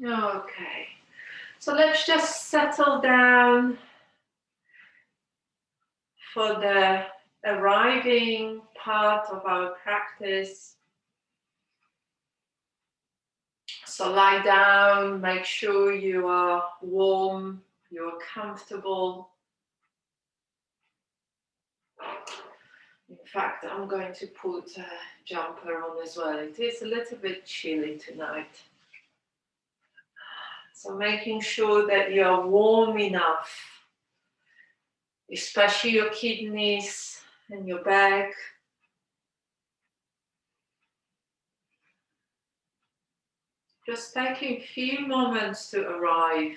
Okay, so let's just settle down for the arriving part of our practice. So lie down, make sure you are warm, you are comfortable. In fact, I'm going to put a jumper on as well. It is a little bit chilly tonight. So making sure that you're warm enough, especially your kidneys and your back. Just taking a few moments to arrive.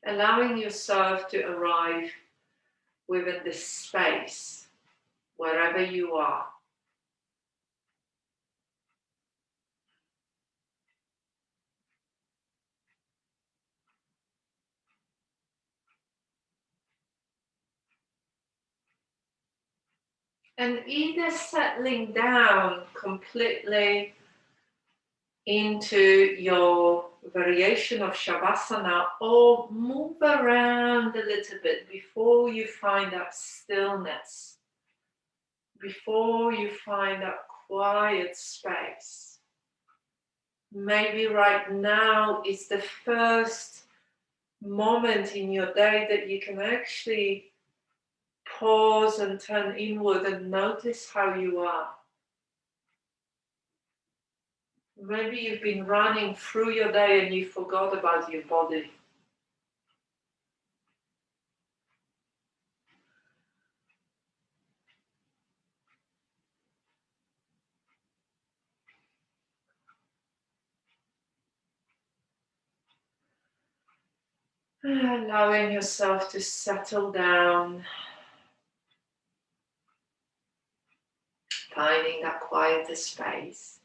Allowing yourself to arrive within this space, wherever you are. And either settling down completely into your variation of Shavasana or move around a little bit before you find that stillness, before you find that quiet space. Maybe right now is the first moment in your day that you can actually pause and turn inward and notice how you are. Maybe you've been running through your day and you forgot about your body. Allowing yourself to settle down, finding that quieter space.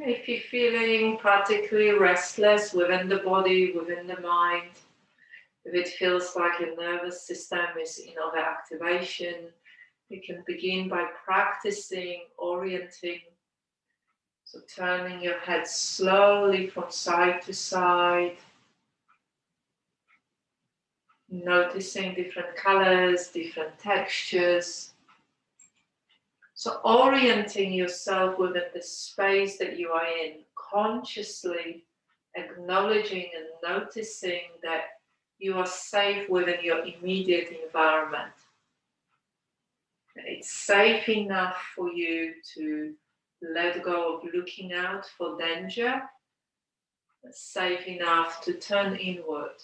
If you're feeling particularly restless within the body, within the mind, if it feels like your nervous system is in overactivation, you can begin by practicing orienting. So turning your head slowly from side to side, noticing different colors, different textures. So orienting yourself within the space that you are in, consciously acknowledging and noticing that you are safe within your immediate environment. It's safe enough for you to let go of looking out for danger. It's safe enough to turn inward.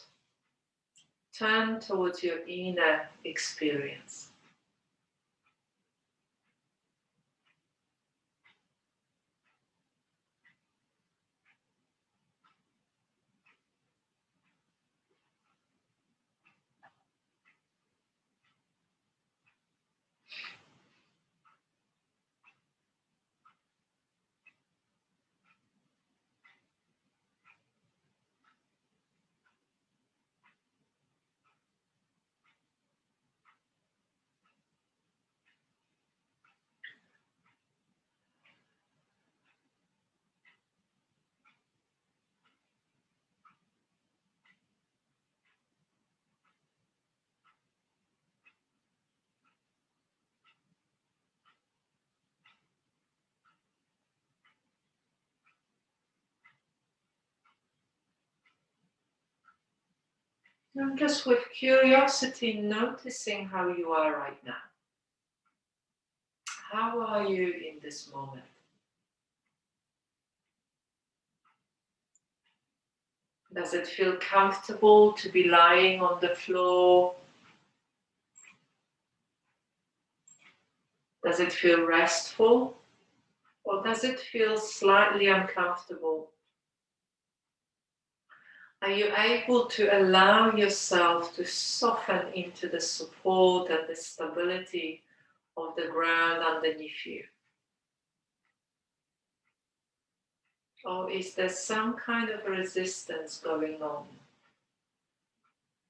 Turn towards your inner experience. And just with curiosity, noticing how you are right now. How are you in this moment? Does it feel comfortable to be lying on the floor? Does it feel restful? Or does it feel slightly uncomfortable? Are you able to allow yourself to soften into the support and the stability of the ground underneath you? Or is there some kind of resistance going on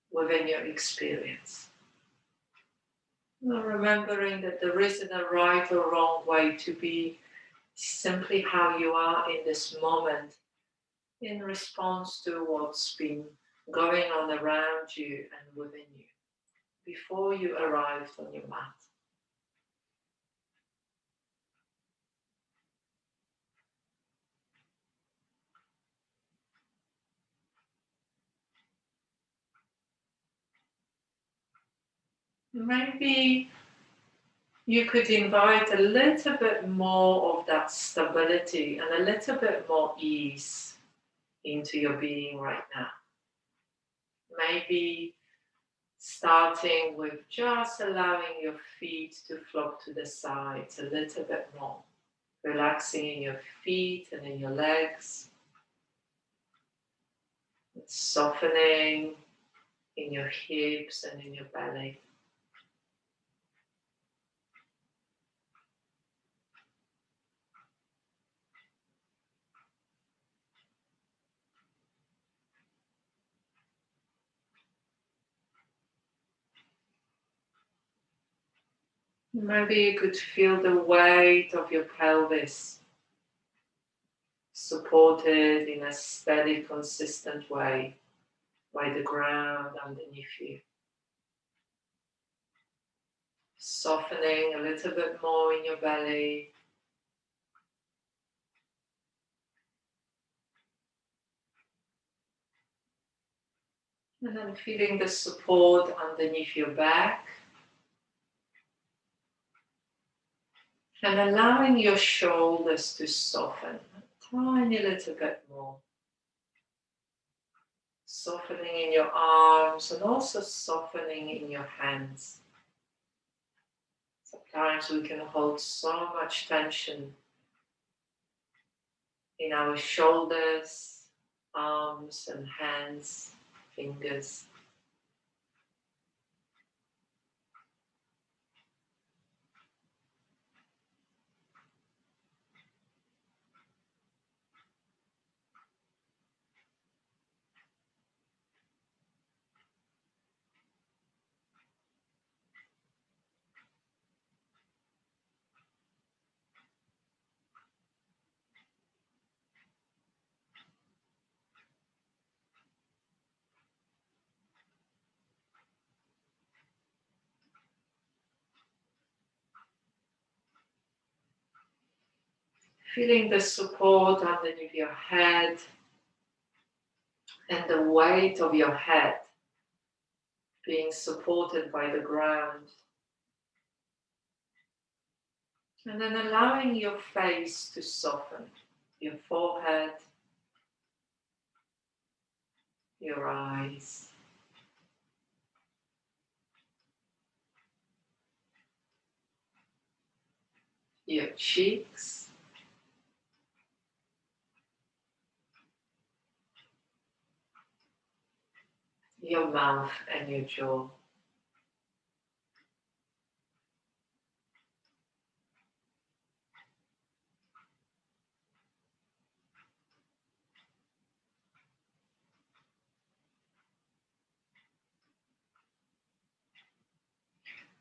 within your experience? Well, remembering that there isn't a right or wrong way to be, simply how you are in this moment in response to what's been going on around you and within you before you arrived on your mat. Maybe you could invite a little bit more of that stability and a little bit more ease into your being right now. Maybe starting with just allowing your feet to flop to the sides a little bit more, relaxing in your feet and in your legs, softening in your hips and in your belly. Maybe you could feel the weight of your pelvis supported in a steady, consistent way by the ground underneath you. Softening a little bit more in your belly. And then feeling the support underneath your back. And allowing your shoulders to soften a tiny little bit more. Softening in your arms and also softening in your hands. Sometimes we can hold so much tension in our shoulders, arms and hands, fingers. Feeling the support underneath your head and the weight of your head being supported by the ground. And then allowing your face to soften, your forehead, your eyes, your cheeks, your mouth and your jaw.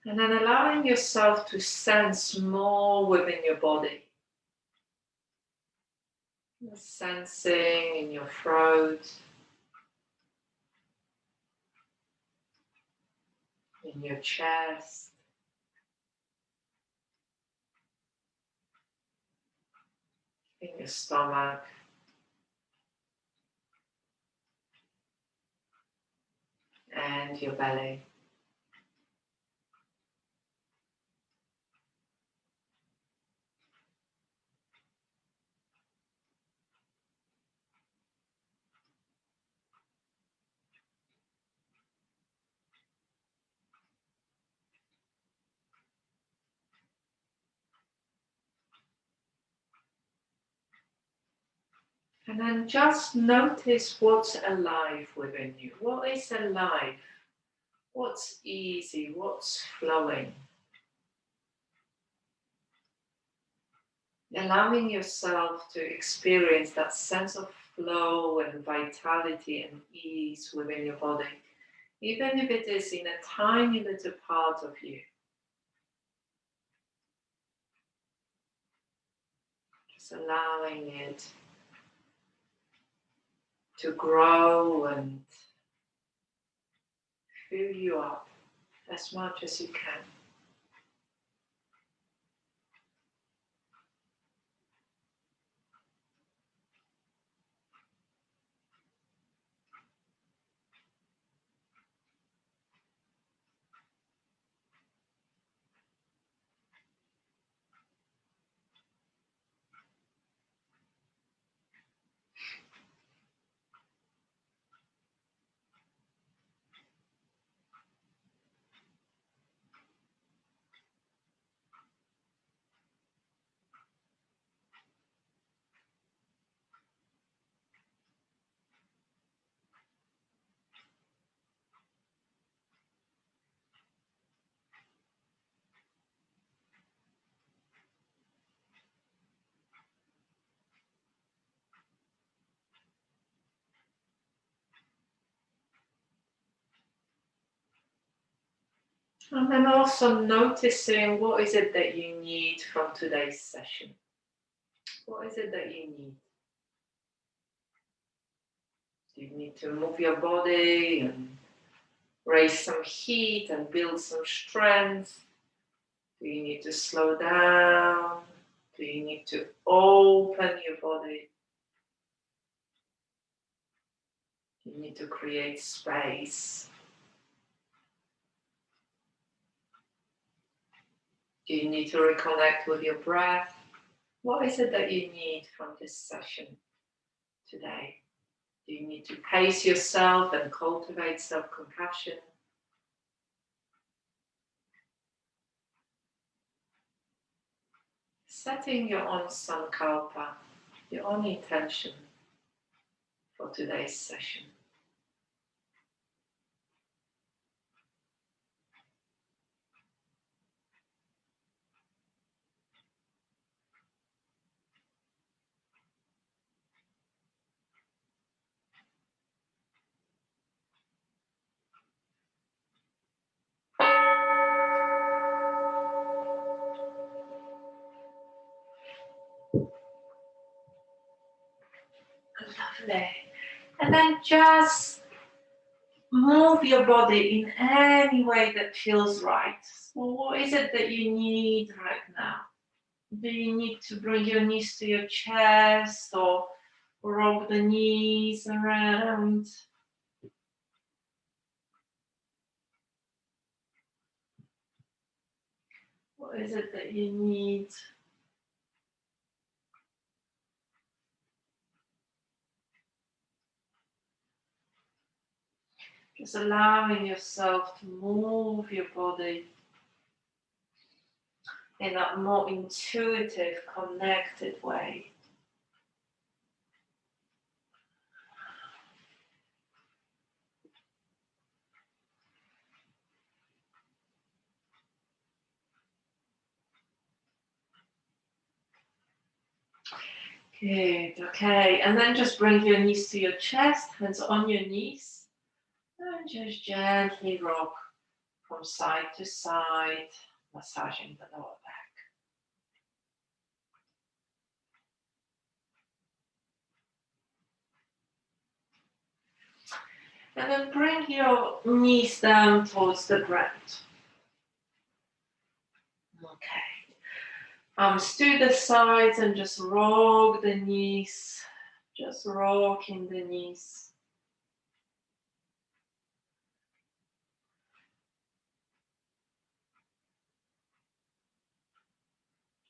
And then allowing yourself to sense more within your body. Sensing in your throat, in your chest, in your stomach, and your belly. And then just notice what's alive within you. What is alive? What's easy? What's flowing? allowing yourself to experience that sense of flow and vitality and ease within your body, even if it is in a tiny little part of you. Just allowing it to grow and fill you up as much as you can. And then also noticing what is it that you need from today's session. What is it that you need? Do you need to move your body and raise some heat and build some strength? Do you need to slow down? Do you need to open your body? Do you need to create space? Do you need to reconnect with your breath? What is it that you need from this session today? Do you need to pace yourself and cultivate self-compassion? Setting your own sankalpa, your own intention for today's session. Lovely. And then just move your body in any way that feels right. So what is it that you need right now? Do you need to bring your knees to your chest or roll the knees around? What is it that you need? Just allowing yourself to move your body in a more intuitive, connected way. Good, okay. And then just bring your knees to your chest, hands on your knees, and just gently rock from side to side, massaging the lower back. And then bring your knees down towards the ground. Okay. Arms to the sides and just rock the knees. Just rocking the knees.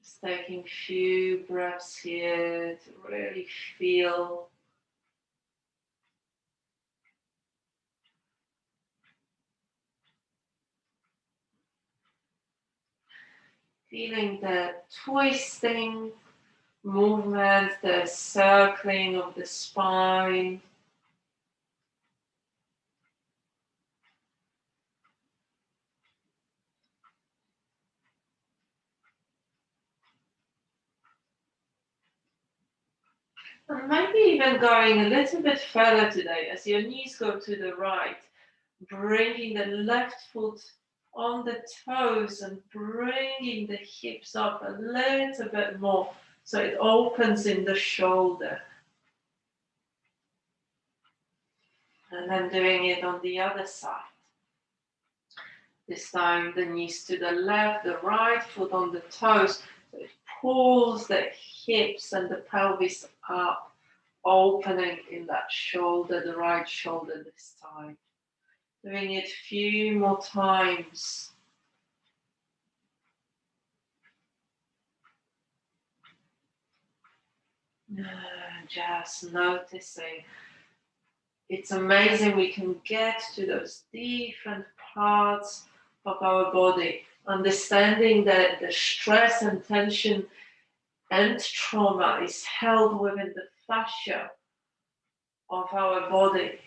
Just taking a few breaths here to really feel the twisting movement, the circling of the spine. And maybe even going a little bit further today as your knees go to the right, bringing the left foot on the toes and bringing the hips up a little bit more so it opens in the shoulder. And then doing it on the other side. This time the knees to the left, the right foot on the toes. So it pulls the hips and the pelvis up, opening in that shoulder, the right shoulder this time. Doing it a few more times. Just noticing. It's amazing we can get to those different parts of our body, understanding that the stress and tension and trauma is held within the fascia of our body.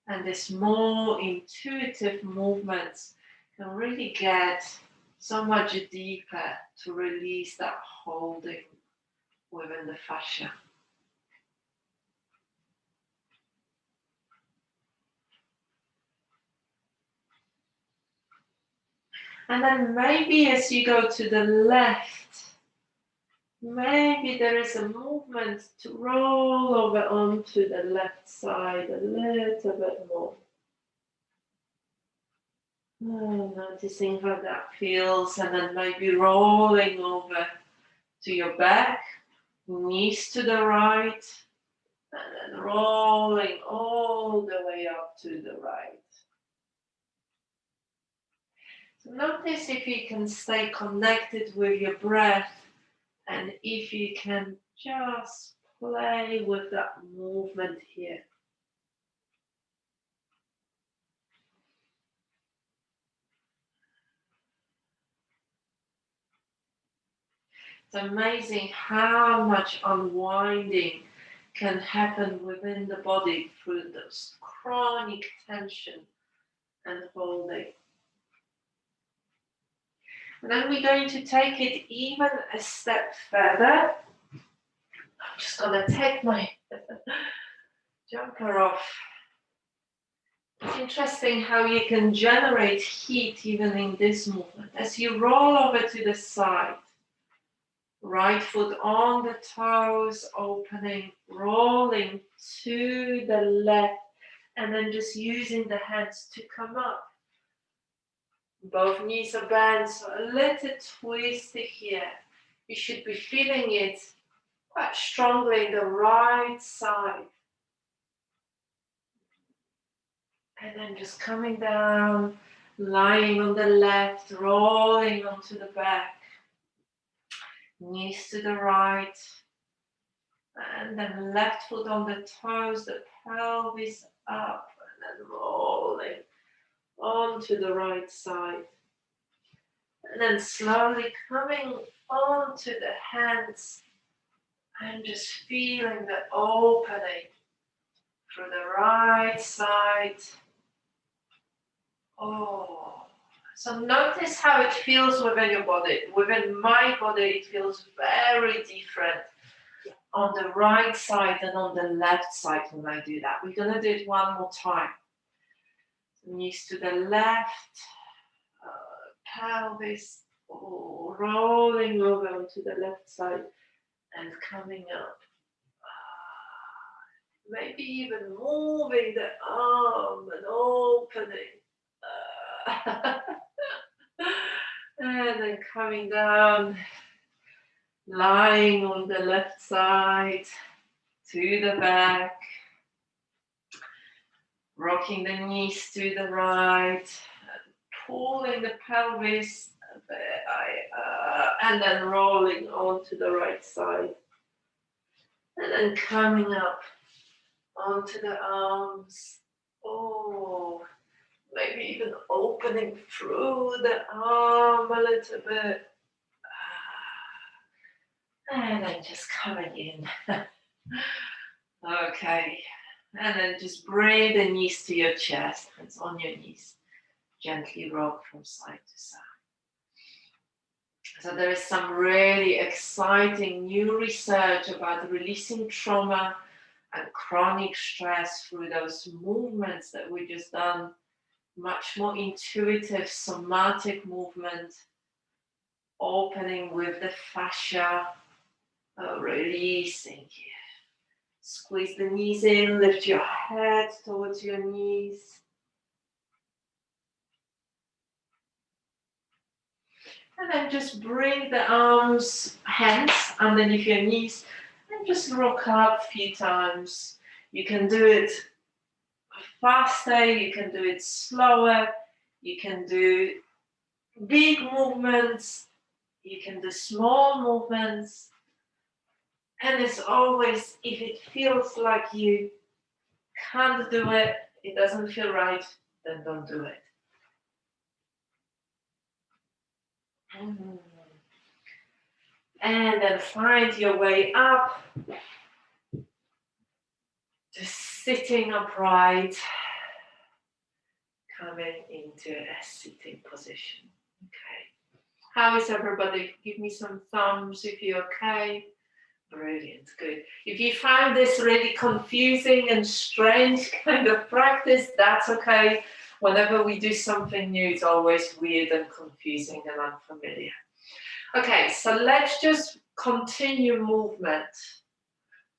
And this more intuitive movements can really get so much deeper to release that holding within the fascia. And then maybe as you go to the left, maybe there is a movement to roll over onto the left side a little bit more. Noticing how that feels, and then maybe rolling over to your back, knees to the right, and then rolling all the way up to the right. So notice if you can stay connected with your breath, and if you can just play with that movement here. It's amazing how much unwinding can happen within the body through those chronic tension and holding. And then we're going to take it even a step further. I'm just going to take my jumper off. It's interesting how you can generate heat even in this movement. As you roll over to the side, right foot on the toes, opening, rolling to the left, and then just using the hands to come up. Both knees are bent, so a little twisty here. You should be feeling it quite strongly in the right side. And then just coming down, lying on the left, rolling onto the back. Knees to the right. And then left foot on the toes, the pelvis up, and then rolling onto the right side. And then slowly coming onto the hands and just feeling the opening through the right side. Oh, so notice how it feels within your body. Within my body, it feels very different on the right side and on the left side when I do that. We're going to do it one more time. Knees to the left, pelvis, rolling over onto the left side and coming up. Maybe even moving the arm and opening. And then coming down, lying on the left side to the back, rocking the knees to the right, pulling the pelvis, and then rolling onto the right side. And then coming up onto the arms. Oh, maybe even opening through the arm a little bit. And then just coming in. Okay. And then just bring the knees to your chest, hands on your knees. Gently rock from side to side. So there is some really exciting new research about releasing trauma and chronic stress through those movements that we just done. Much more intuitive somatic movement, opening with the fascia, releasing here. Squeeze the knees in, lift your head towards your knees. And then just bring the arms, hands underneath your knees and just rock up a few times. You can do it faster, you can do it slower, you can do big movements, you can do small movements. And it's always, if it feels like you can't do it, it doesn't feel right, then don't do it. And then find your way up, just sitting upright, coming into a sitting position. Okay. How is everybody? Give me some thumbs if you're okay. Brilliant, good. If you find this really confusing and strange kind of practice, that's okay. Whenever we do something new, it's always weird and confusing and unfamiliar. Okay, so let's just continue movement.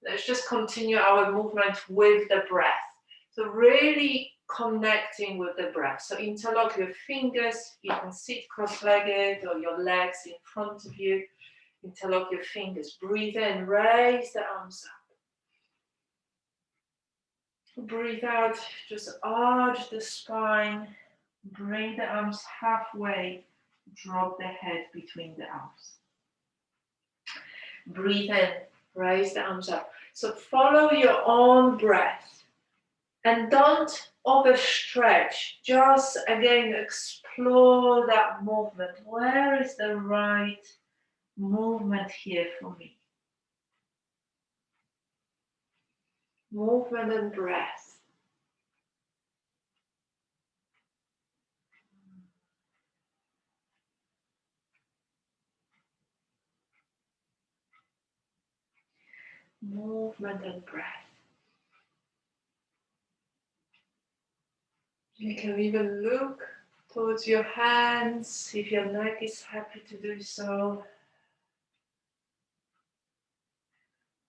Let's just continue our movement with the breath. So really connecting with the breath. So interlock your fingers. You can sit cross-legged or your legs in front of you. Interlock your fingers. Breathe in, raise the arms up. Breathe out, just arch the spine. Bring the arms halfway. Drop the head between the arms. Breathe in, raise the arms up. So follow your own breath and don't overstretch. Just again explore that movement. Where is the right movement here for me? Movement and breath. Movement and breath. You can even look towards your hands if your neck is happy to do so.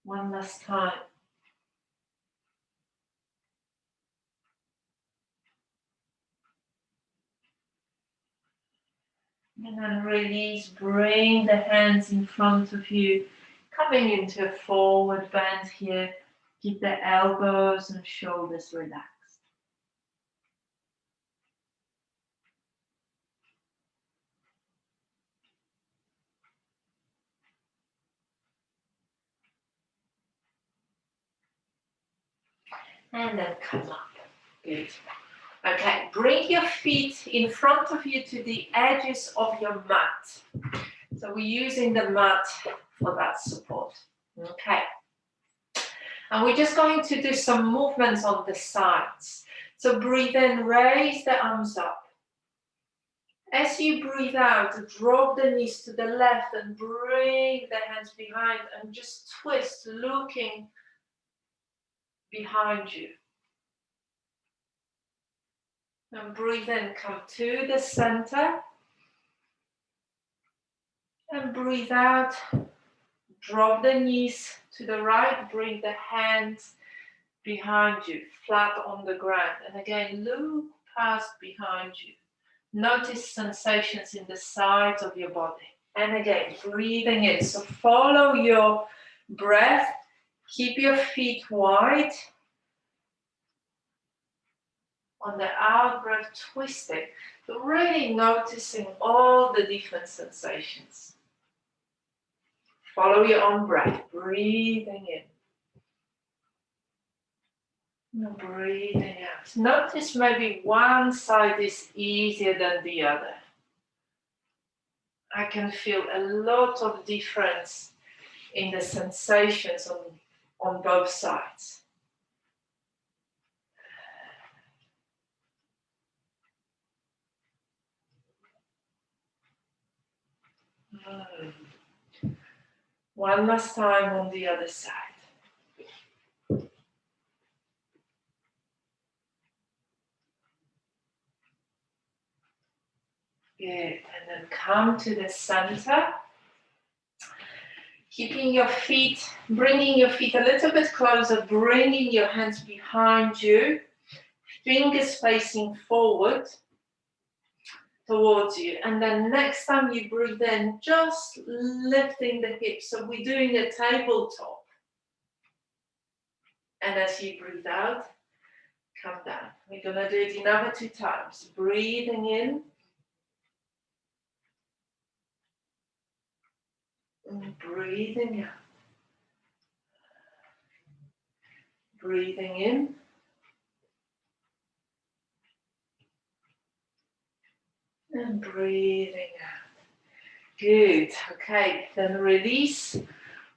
One last time. And then release, bring the hands in front of you, coming into a forward bend here. Keep the elbows and shoulders relaxed. And then come up. Good. Okay, bring your feet in front of you to the edges of your mat. So we're using the mat for that support. Okay. And we're just going to do some movements on the sides. So breathe in, raise the arms up. As you breathe out, drop the knees to the left and bring the hands behind and just twist, looking behind you. And breathe in, come to the center. And breathe out, drop the knees to the right, bring the hands behind you, flat on the ground. And again, look past behind you. Notice sensations in the sides of your body. And again, breathing in. So follow your breath. Keep your feet wide. On the out breath, twisting. So really noticing all the different sensations. Follow your own breath. Breathing in. And breathing out. Notice maybe one side is easier than the other. I can feel a lot of difference in the sensations on both sides. One last time on the other side. Good. And then come to the center. Keeping your feet, bringing your feet a little bit closer, bringing your hands behind you, fingers facing forward towards you. And then next time you breathe in, just lifting the hips. So we're doing a tabletop. And as you breathe out, come down. We're going to do it another 2 times. Breathing in. And breathing out. Breathing in. And breathing out. Good. Okay, then release.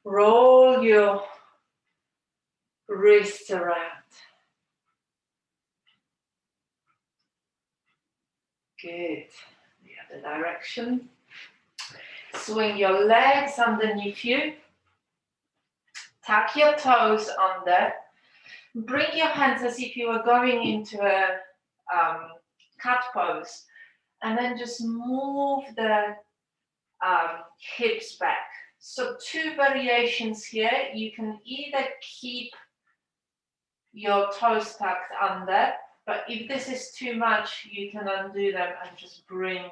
Roll your wrists around. Good. The other direction. Swing your legs underneath you. Tuck your toes under. Bring your hands as if you were going into a cat pose. And then just move the hips back. So 2 variations here. You can either keep your toes tucked under, but if this is too much, you can undo them and just bring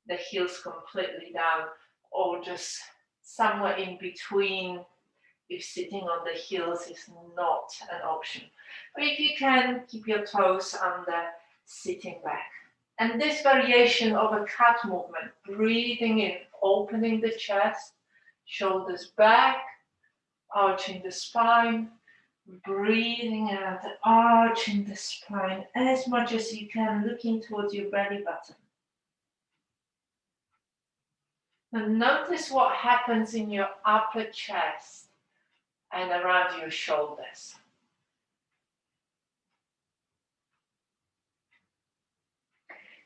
the heels completely down, or just somewhere in between if sitting on the heels is not an option. But if you can, keep your toes under, sitting back. And this variation of a cat movement, breathing in, opening the chest, shoulders back, arching the spine, breathing out, arching the spine as much as you can, looking towards your belly button. And notice what happens in your upper chest and around your shoulders.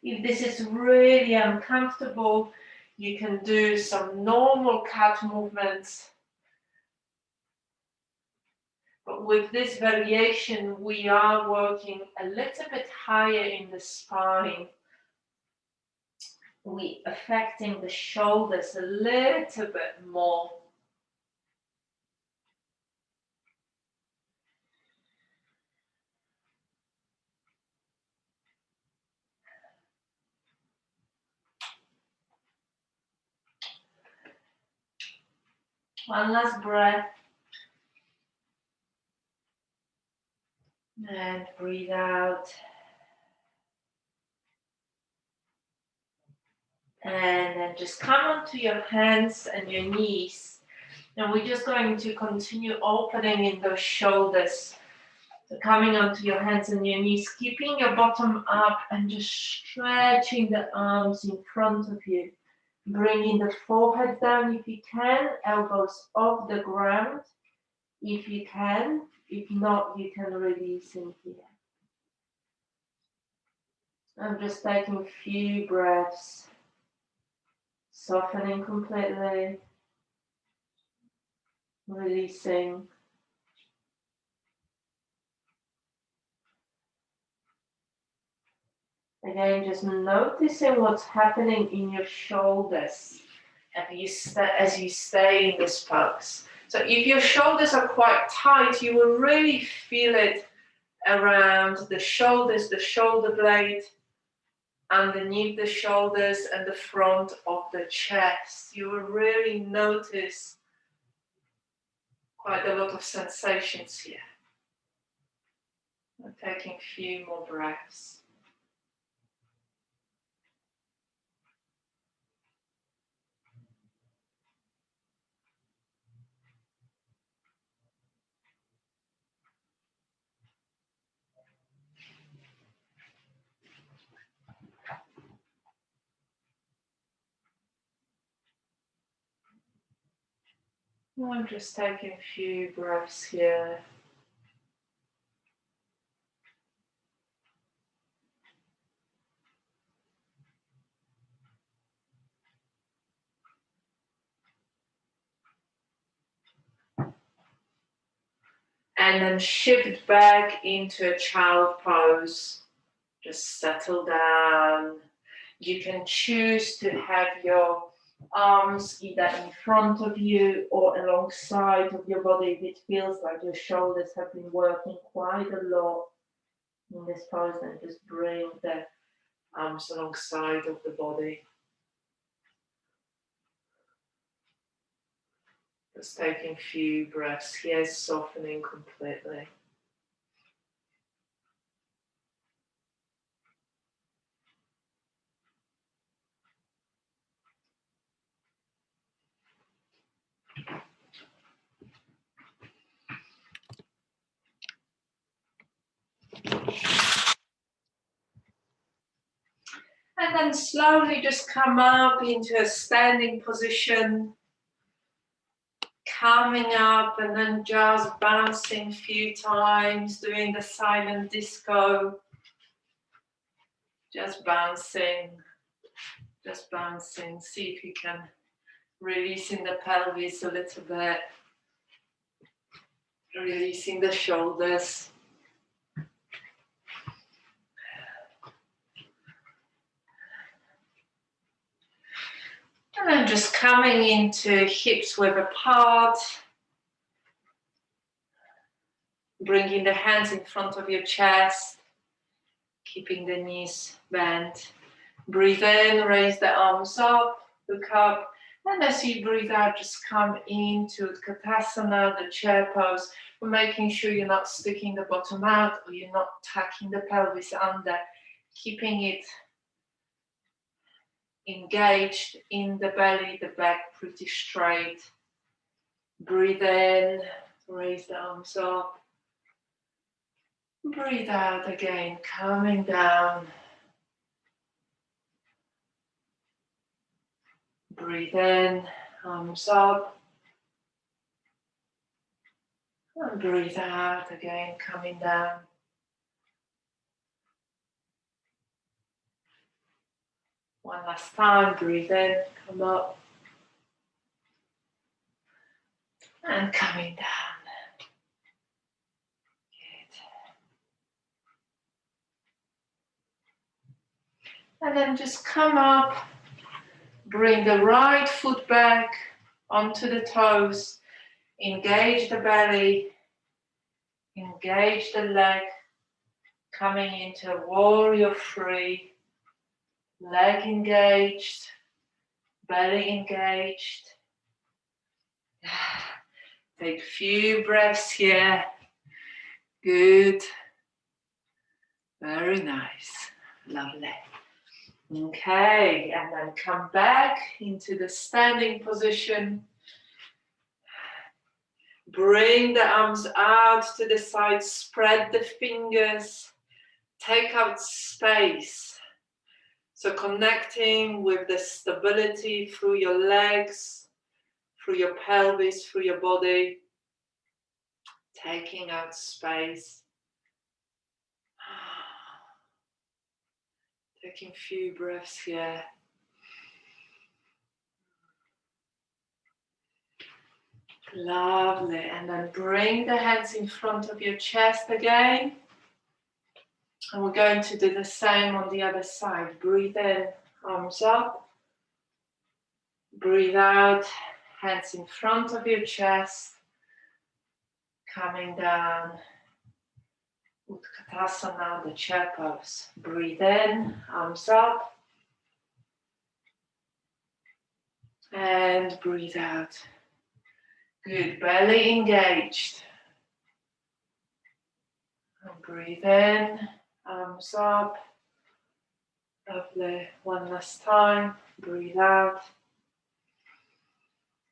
If this is really uncomfortable, you can do some normal cat movements. But with this variation, we are working a little bit higher in the spine. We're affecting the shoulders a little bit more. One last breath. And breathe out. And then just come onto your hands and your knees. And we're just going to continue opening in those shoulders. So coming onto your hands and your knees, keeping your bottom up and just stretching the arms in front of you. Bringing the forehead down if you can, elbows off the ground if you can. If not, you can release in here. I'm just taking a few breaths, softening completely, releasing. Again, just noticing what's happening in your shoulders as you stay in this pose. So if your shoulders are quite tight, you will really feel it around the shoulders, the shoulder blade, underneath the shoulders and the front of the chest. You will really notice quite a lot of sensations here. I'm taking a few more breaths. I'm just taking a few breaths here. And then shift back into a child pose. Just settle down. You can choose to have your arms either in front of you or alongside of your body if it feels like your shoulders have been working quite a lot in this pose. And just bring the arms alongside of the body. Just taking a few breaths here, softening completely. And then slowly just come up into a standing position. Coming up and then just bouncing a few times, doing the silent disco. Just bouncing. See if you can releasing the pelvis a little bit. Releasing the shoulders. And then just coming into hips width apart. Bringing the hands in front of your chest. Keeping the knees bent. Breathe in, raise the arms up, look up. And as you breathe out, just come into Utkatasana, the chair pose. We're making sure you're not sticking the bottom out or you're not tucking the pelvis under. Keeping it engaged in the belly, the back pretty straight. Breathe in, raise the arms up. Breathe out again, coming down. Breathe in, arms up. And breathe out again, coming down. One last time, breathe in, come up. And coming down. Good. And then just come up. Bring the right foot back onto the toes. Engage the belly. Engage the leg. Coming into warrior three. Leg engaged. Belly engaged. Take a few breaths here. Good. Very nice. Lovely. Okay, and then come back into the standing position. Bring the arms out to the side, spread the fingers, take out space. So connecting with the stability through your legs, through your pelvis, through your body. Taking out space. Taking a few breaths here. Lovely. And then bring the hands in front of your chest again. And we're going to do the same on the other side. Breathe in, arms up. Breathe out, hands in front of your chest. Coming down. Utkatasana, the chair pose. Breathe in, arms up. And breathe out. Good, belly engaged. And breathe in, arms up. Lovely. One last time. Breathe out.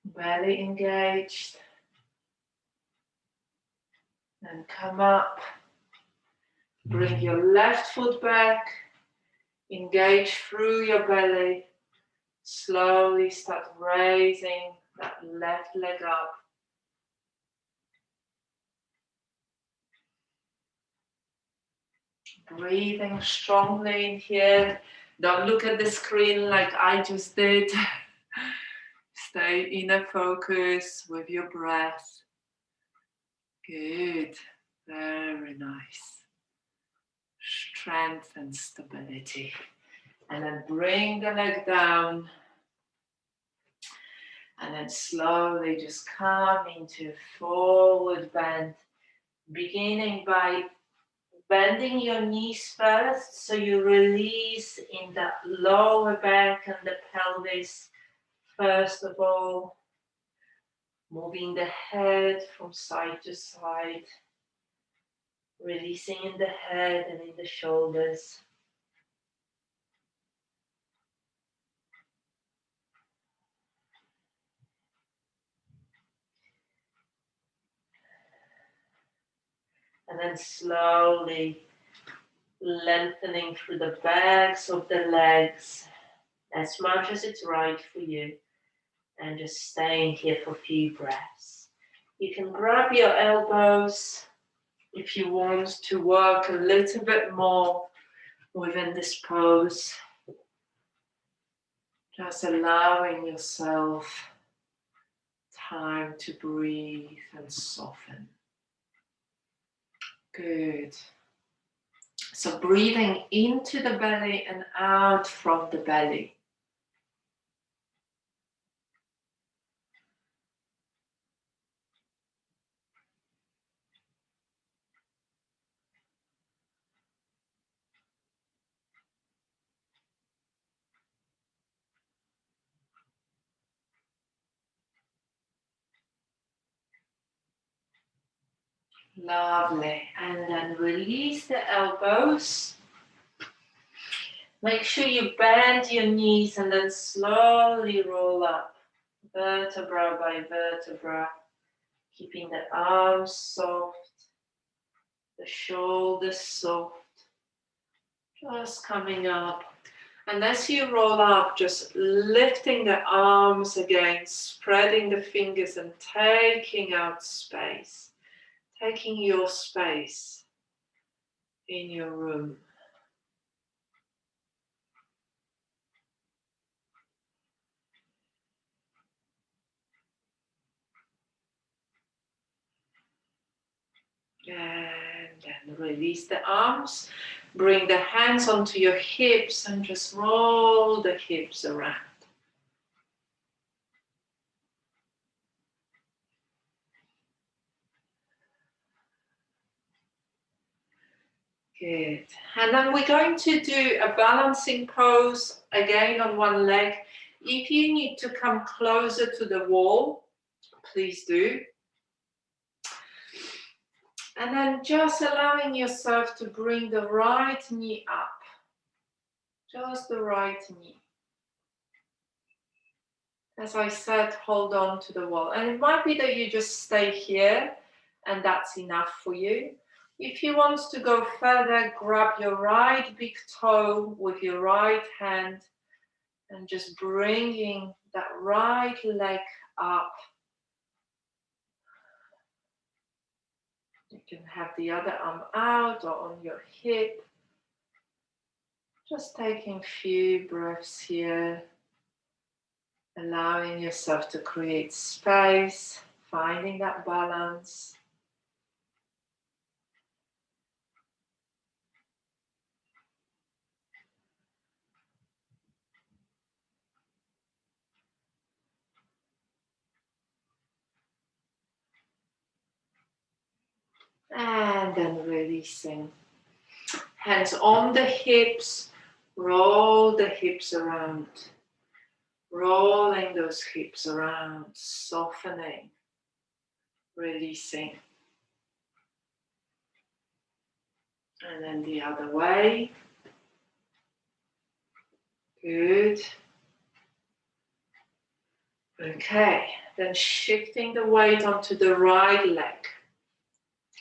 Belly engaged. And come up. Bring your left foot back. Engage through your belly. Slowly start raising that left leg up. Breathing strongly in here. Don't look at the screen like I just did. Stay in a focus with your breath. Good. Very nice. Strength and stability. And then bring the leg down. And then slowly just come into forward bend. Beginning by bending your knees first, so you release in the lower back and the pelvis first of all. Moving the head from side to side. Releasing in the head and in the shoulders. And then slowly lengthening through the backs of the legs as much as it's right for you. And just staying here for a few breaths. You can grab your elbows if you want to work a little bit more within this pose. Just allowing yourself time to breathe and soften. Good. So breathing into the belly and out from the belly. Lovely. And then release the elbows. Make sure you bend your knees and then slowly roll up, vertebra by vertebra, keeping the arms soft, the shoulders soft, just coming up. And as you roll up, just lifting the arms again, spreading the fingers and taking out space, taking your space in your room. And then release the arms. Bring the hands onto your hips and just roll the hips around. Good. And then we're going to do a balancing pose again on one leg. If you need to come closer to the wall, please do. And then just allowing yourself to bring the right knee up. Just the right knee. As I said, hold on to the wall. And it might be that you just stay here and that's enough for you. If you want to go further, grab your right big toe with your right hand and just bringing that right leg up. You can have the other arm out or on your hip. Just taking a few breaths here. Allowing yourself to create space, finding that balance. And then releasing. Hands on the hips, roll the hips around. Rolling those hips around, softening, releasing. And then the other way. Good. Okay, then shifting the weight onto the right leg.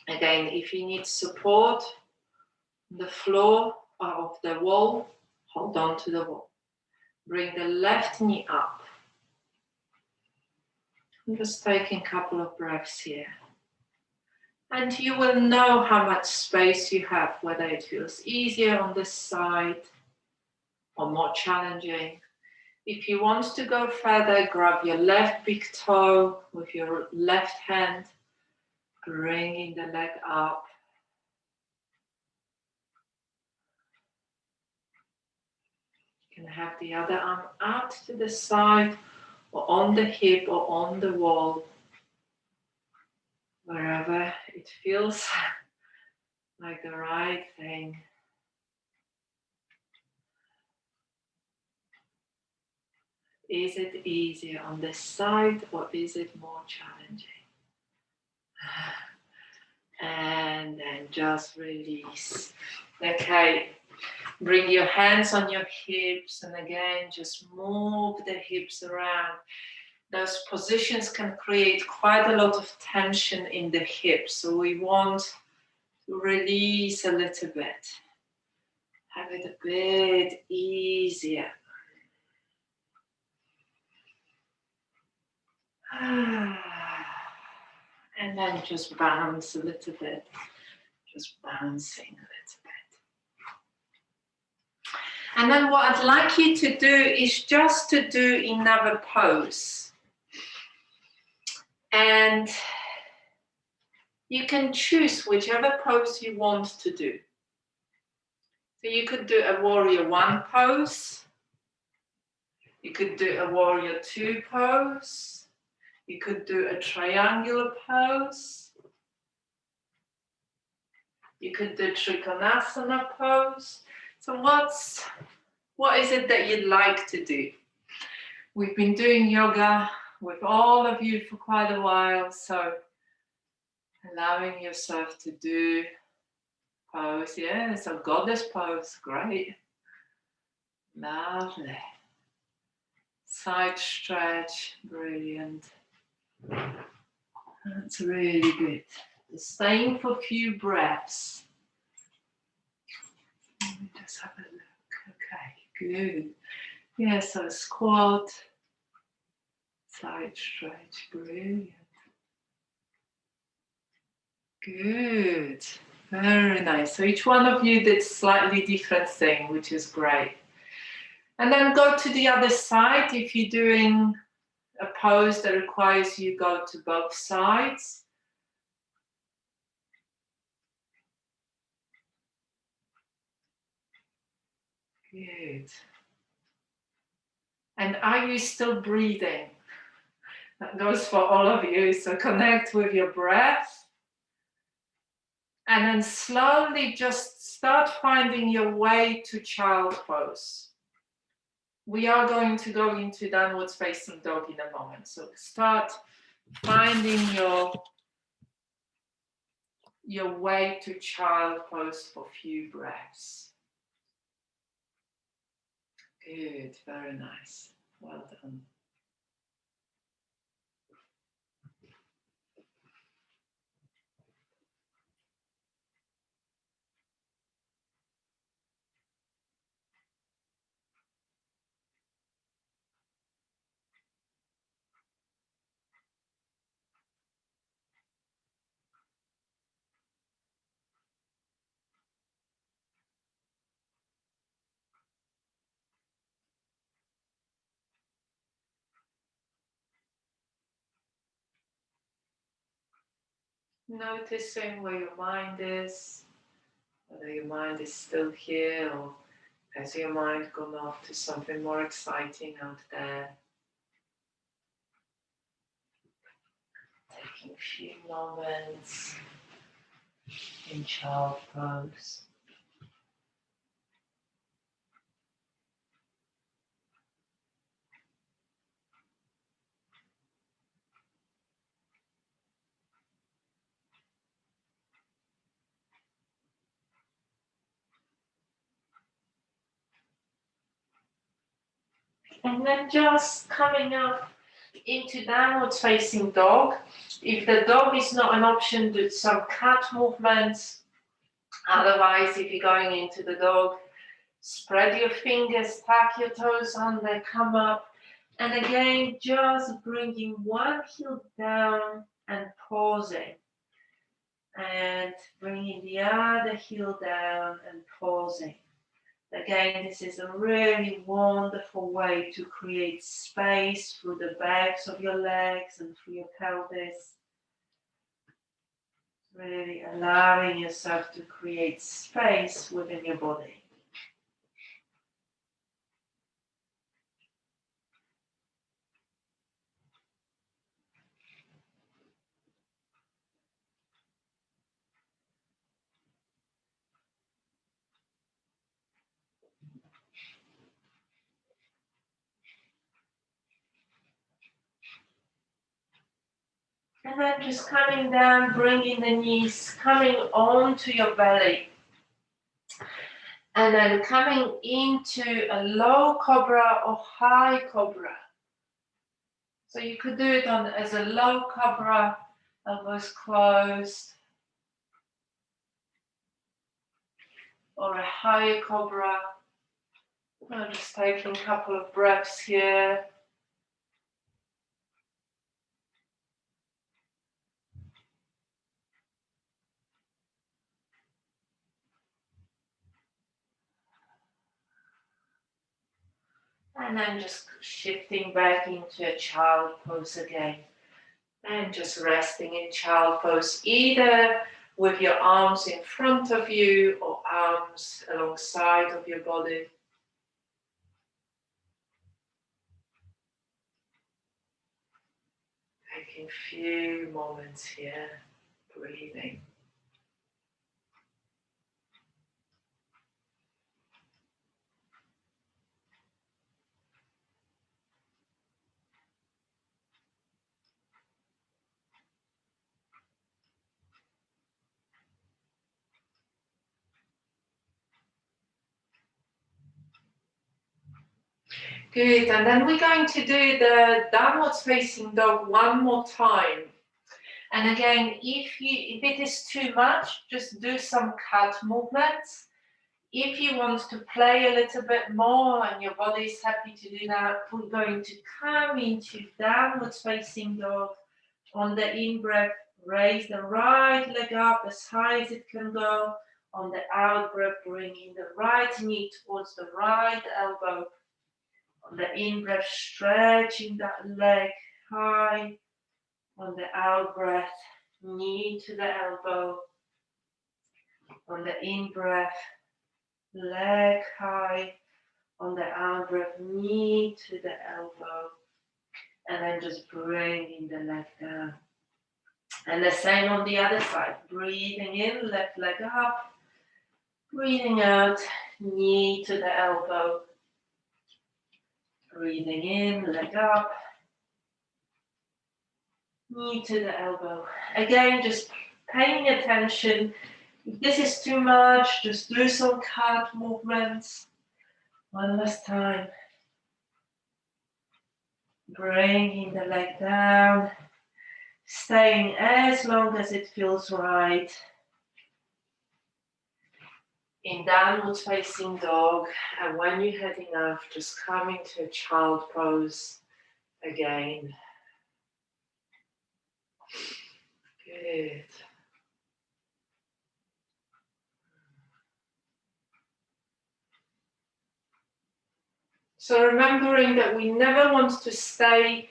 Again, if you need support on the floor or of the wall, hold on to the wall. Bring the left knee up. I'm just taking a couple of breaths here. And you will know how much space you have, whether it feels easier on this side or more challenging. If you want to go further, grab your left big toe with your left hand Bringing the leg up. You can have the other arm out to the side or on the hip or on the wall, wherever it feels like the right thing. Is it easier on this side or is it more challenging? And then just release. Okay, bring your hands on your hips and again just move the hips around. Those positions can create quite a lot of tension in the hips, so we want to release a little bit. Have it a bit easier. And then just bounce a little bit. Just bouncing a little bit. And then what I'd like you to do is just to do another pose. And you can choose whichever pose you want to do. So you could do a warrior one pose. You could do a warrior two pose. You could do a triangular pose. You could do Trikonasana pose. So what is it that you'd like to do? We've been doing yoga with all of you for quite a while, so allowing yourself to do pose. Yeah, so goddess pose, great. Lovely. Side stretch, brilliant. That's really good. Staying for a few breaths. Let me just have a look. Okay, good. Yeah, so squat, side stretch, brilliant. Good, very nice. So each one of you did slightly different thing, which is great. And then go to the other side. If you're doing a pose that requires you go to both sides. Good. And are you still breathing? That goes for all of you. So connect with your breath. And then slowly just start finding your way to child pose. We are going to go into downwards facing dog in a moment. So start finding your way to child pose for a few breaths. Good, very nice. Well done. Noticing where your mind is, whether your mind is still here or has your mind gone off to something more exciting out there. Taking a few moments in child pose. And then just coming up into downward facing dog. If the dog is not an option, do some cat movements. Otherwise, if you're going into the dog, spread your fingers, tuck your toes under, come up. And again, just bringing one heel down and pausing. And bringing the other heel down and pausing. Again, this is a really wonderful way to create space through the backs of your legs and through your pelvis. Really allowing yourself to create space within your body. And then just coming down, bringing the knees, coming onto your belly. And then coming into a low cobra or high cobra. So you could do it as a low cobra, elbows closed, or a high cobra. I'm just taking a couple of breaths here. And then just shifting back into a child pose again. And just resting in child pose, either with your arms in front of you or arms alongside of your body. Taking a few moments here, breathing. Good, and then we're going to do the downwards facing dog one more time. And again, if it is too much, just do some cat movements. If you want to play a little bit more and your body is happy to do that, we're going to come into downwards facing dog. On the in-breath, raise the right leg up as high as it can go. On the out-breath, bringing the right knee towards the right elbow. On the in-breath, stretching that leg high. On the out-breath, knee to the elbow. On the in-breath, leg high. On the out-breath, knee to the elbow. And then just bringing the leg down. And the same on the other side. Breathing in, left leg up. Breathing out, knee to the elbow. Breathing in, leg up. Knee to the elbow. Again, just paying attention. If this is too much, just do some cat movements. One last time. Bringing the leg down. Staying as long as it feels right. In downwards facing dog, and when you had enough, just coming to a child pose again. Good. So remembering that we never want to stay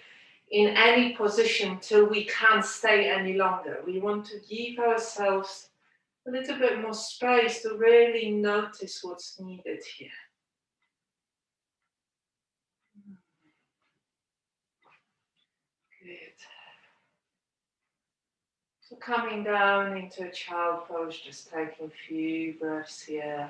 in any position till we can't stay any longer. We want to give ourselves a little bit more space to really notice what's needed here. Good. So coming down into a child pose, just taking a few breaths here.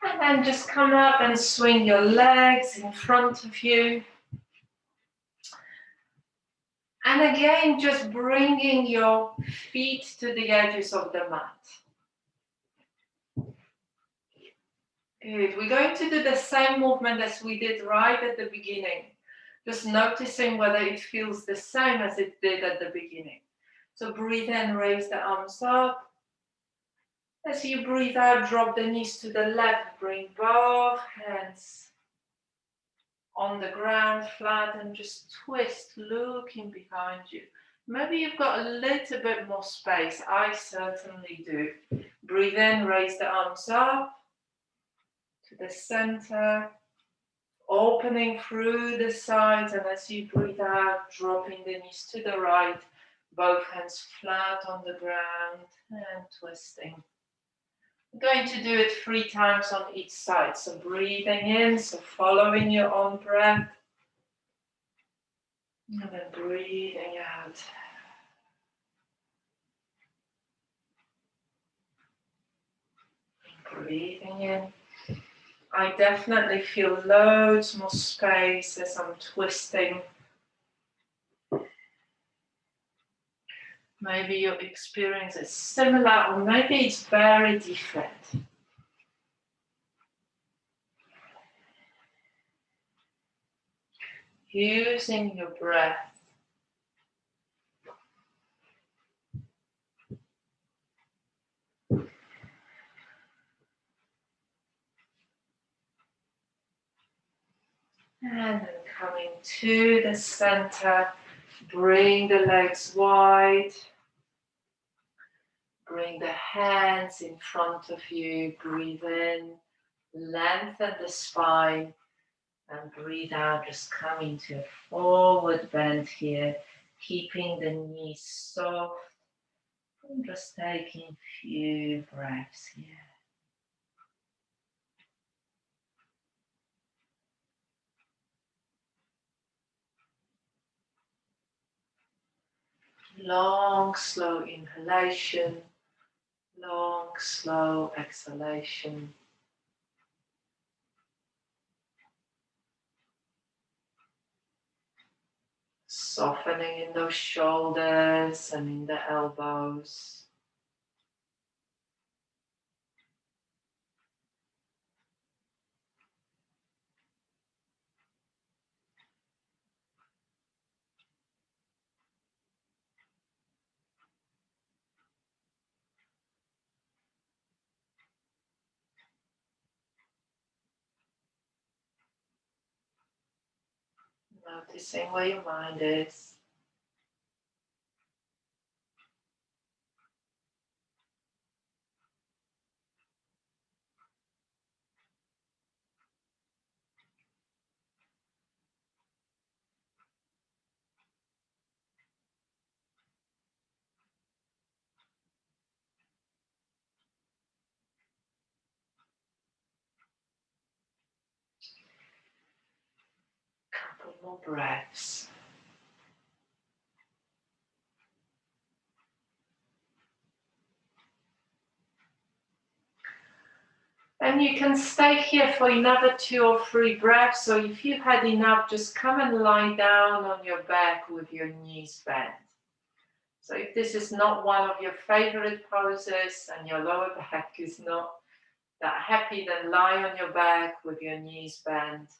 And then just come up and swing your legs in front of you. And again, just bringing your feet to the edges of the mat. Good. We're going to do the same movement as we did right at the beginning. Just noticing whether it feels the same as it did at the beginning. So breathe in, raise the arms up. As you breathe out, drop the knees to the left, bring both hands on the ground flat and just twist, looking behind you. Maybe you've got a little bit more space. I certainly do. Breathe in, raise the arms up to the center, opening through the sides, and as you breathe out, dropping the knees to the right, both hands flat on the ground and twisting. I'm going to do it 3 times on each side. So breathing in, so following your own breath. And then breathing out. Breathing in. I definitely feel loads more space as I'm twisting. Maybe your experience is similar, or maybe it's very different. Using your breath. And then coming to the center, bring the legs wide. Bring the hands in front of you, breathe in, lengthen the spine, and breathe out, just coming to a forward bend here, keeping the knees soft, and just taking a few breaths here. Long, slow inhalation, long, slow exhalation. Softening in those shoulders and in the elbows. Noticing where your mind is. Couple more breaths. And you can stay here for another 2 or 3 breaths. So if you've had enough, just come and lie down on your back with your knees bent. So if this is not one of your favorite poses and your lower back is not that happy, then lie on your back with your knees bent.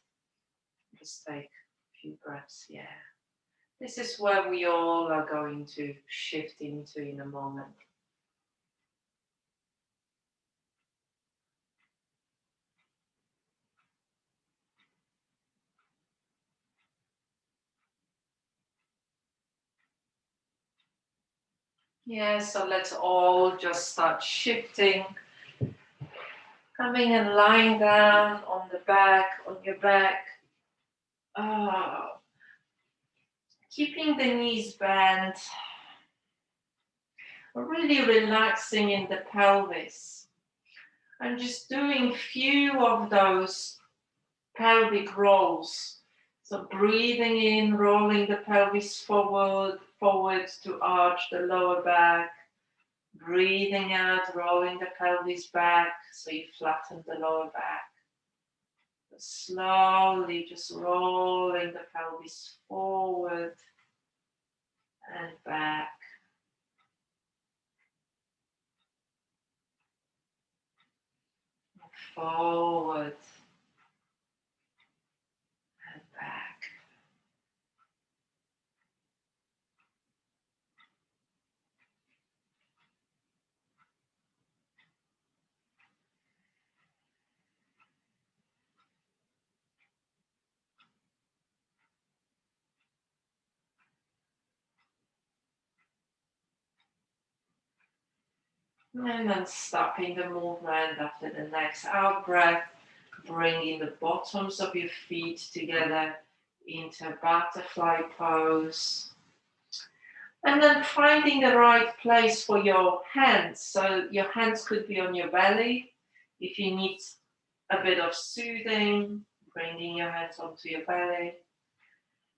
Just take a few breaths here. This is where we all are going to shift into in a moment. Yeah, so let's all just start shifting. Coming and lying down on the back, on your back. Keeping the knees bent. Really relaxing in the pelvis. I'm just doing few of those pelvic rolls. So breathing in, rolling the pelvis forward to arch the lower back. Breathing out, rolling the pelvis back so you flatten the lower back. Slowly just rolling the pelvis forward and back. Forward and back. And then stopping the movement after the next out breath, bringing the bottoms of your feet together into a butterfly pose. And then finding the right place for your hands. So your hands could be on your belly. If you need a bit of soothing, bringing your hands onto your belly.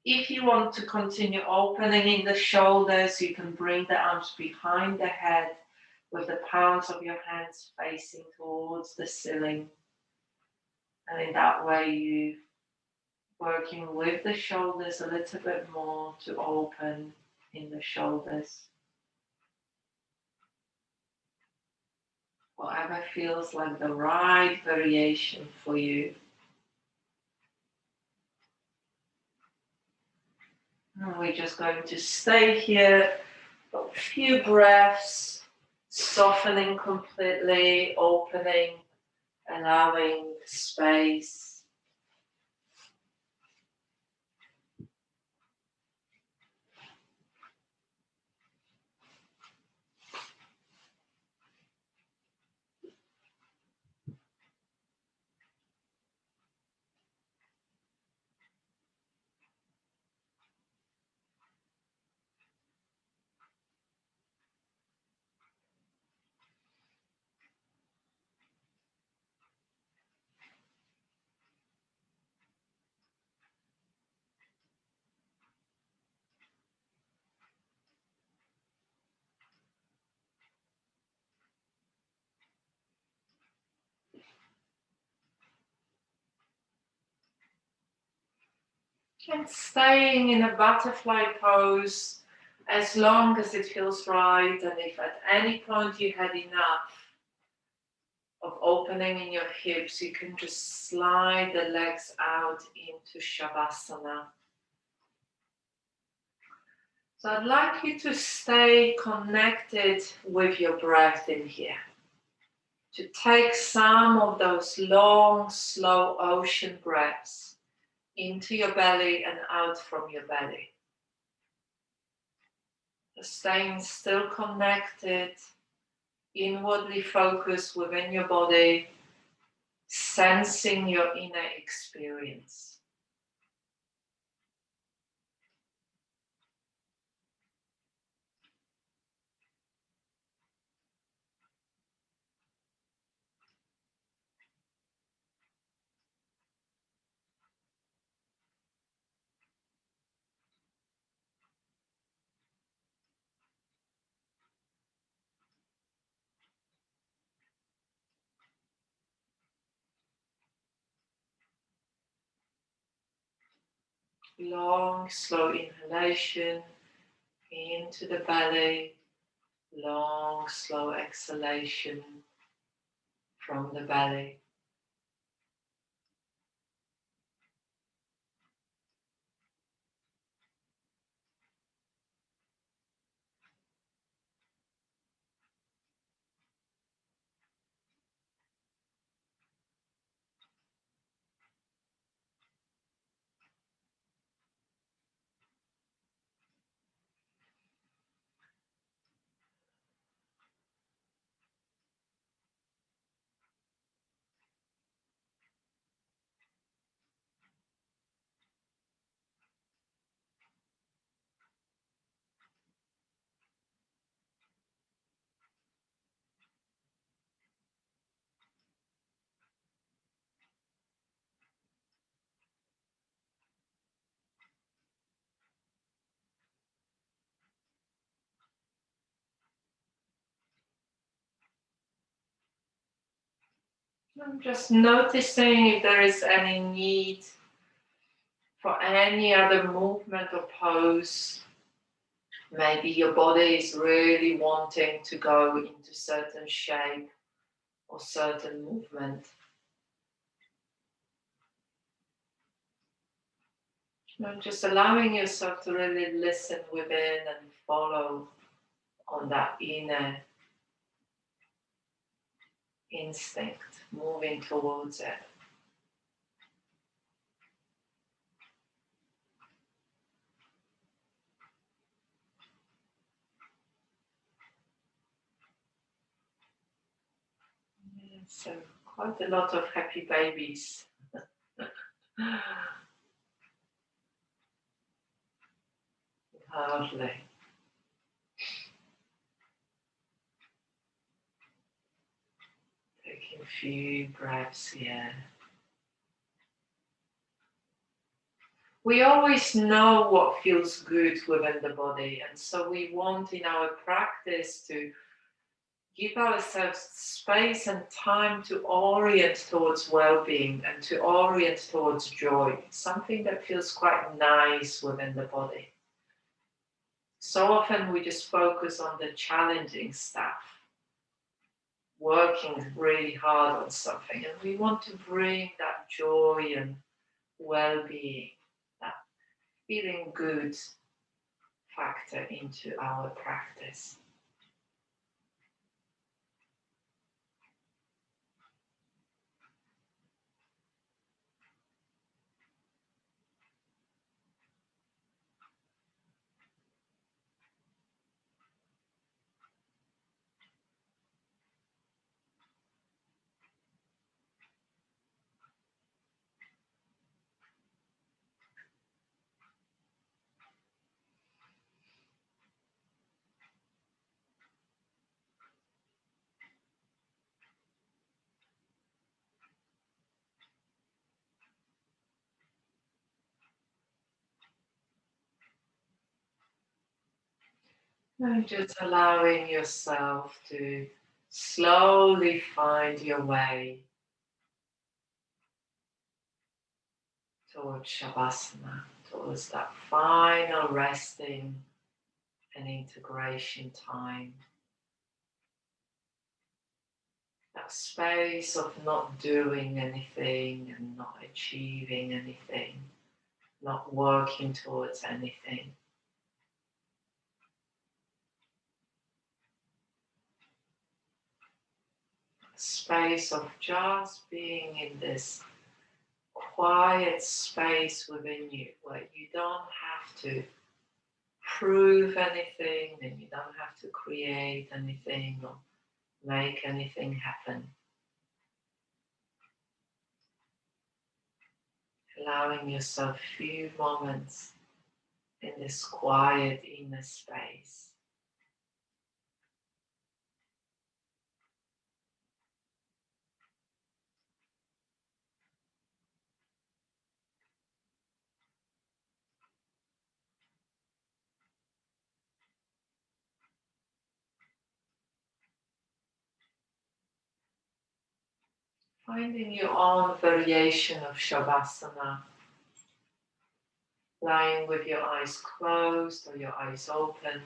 If you want to continue opening in the shoulders, you can bring the arms behind the head with the palms of your hands facing towards the ceiling. And in that way, you working with the shoulders a little bit more to open in the shoulders. Whatever feels like the right variation for you. And we're just going to stay here for a few breaths, softening completely, opening, allowing space. And staying in a butterfly pose as long as it feels right, and if at any point you had enough of opening in your hips, you can just slide the legs out into Shavasana. So I'd like you to stay connected with your breath in here. To take some of those long, slow ocean breaths into your belly and out from your belly. Staying still connected, inwardly focused within your body, sensing your inner experience. Long, slow inhalation into the belly, long, slow exhalation from the belly. I'm just noticing if there is any need for any other movement or pose. Maybe your body is really wanting to go into certain shape or certain movement. And just allowing yourself to really listen within and follow on that inner instinct, moving towards it. So quite a lot of happy babies. Lovely. Taking a few breaths here. We always know what feels good within the body, and so we want in our practice to give ourselves space and time to orient towards well-being and to orient towards joy, something that feels quite nice within the body. So often we just focus on the challenging stuff, working really hard on something, and we want to bring that joy and well-being, that feeling good factor into our practice. And just allowing yourself to slowly find your way towards Shavasana, towards that final resting and integration time. That space of not doing anything and not achieving anything, not working towards anything. A space of just being in this quiet space within you where you don't have to prove anything and you don't have to create anything or make anything happen. Allowing yourself a few moments in this quiet inner space. Finding your own variation of Shavasana, lying with your eyes closed or your eyes open,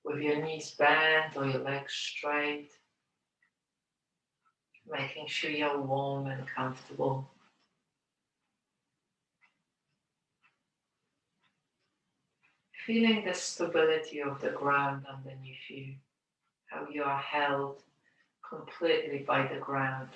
with your knees bent or your legs straight, making sure you're warm and comfortable. Feeling the stability of the ground underneath you, how you are held completely by the ground.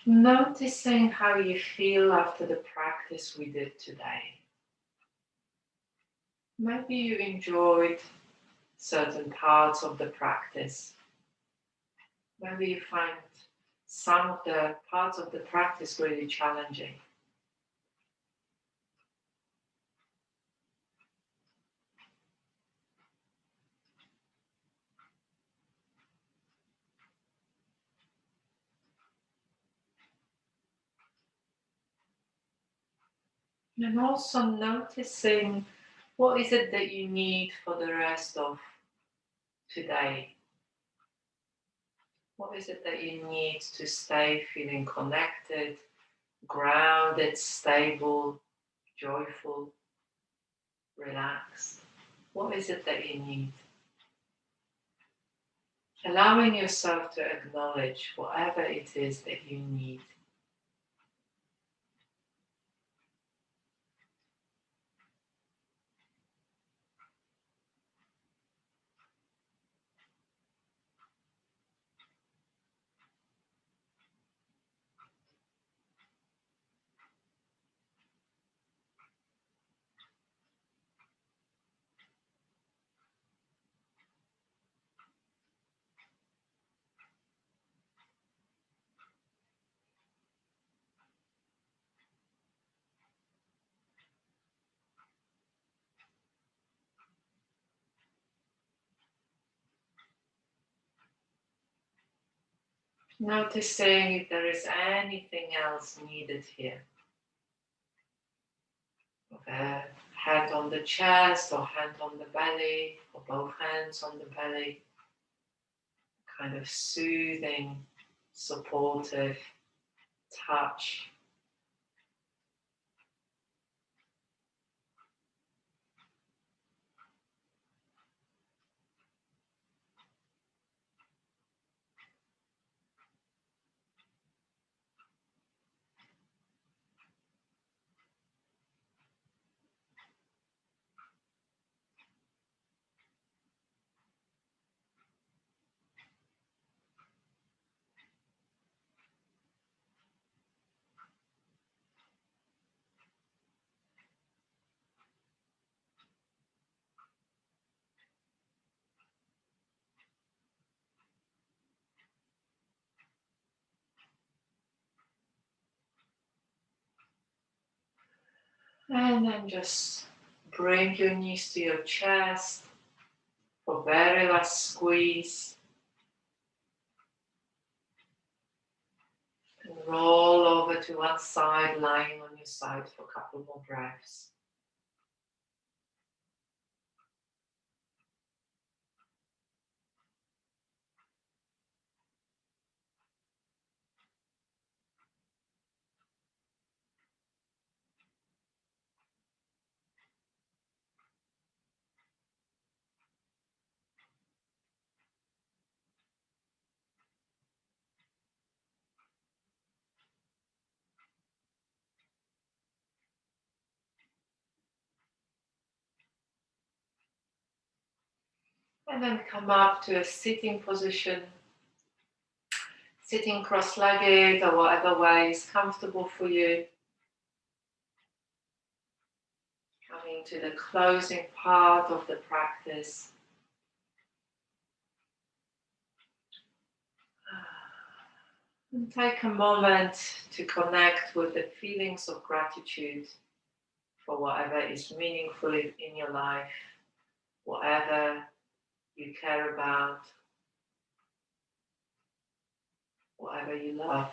Noticing how you feel after the practice we did today. Maybe you enjoyed certain parts of the practice. Maybe you find some of the parts of the practice really challenging. And also noticing what is it that you need for the rest of today. What is it that you need to stay feeling connected, grounded, stable, joyful, relaxed? What is it that you need? Allowing yourself to acknowledge whatever it is that you need. Noticing if there is anything else needed here. With a hand on the chest or hand on the belly, or both hands on the belly. Kind of soothing, supportive touch. And then just bring your knees to your chest for very last squeeze. And roll over to one side, lying on your side for a couple more breaths. And then come up to a sitting position, sitting cross-legged or whatever way is comfortable for you. Coming to the closing part of the practice. And take a moment to connect with the feelings of gratitude for whatever is meaningful in your life, whatever you care about, whatever you love.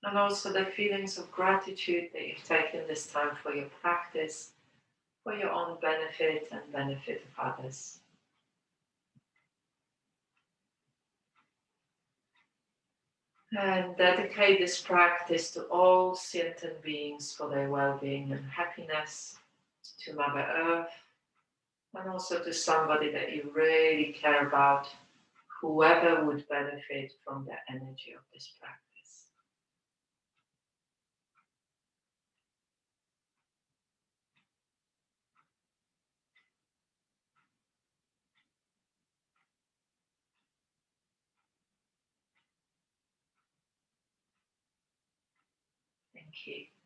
And also the feelings of gratitude that you've taken this time for your practice, for your own benefit and benefit of others. And dedicate this practice to all sentient beings for their well-being and happiness. to Mother Earth, and also to somebody that you really care about, whoever would benefit from the energy of this practice. Thank you.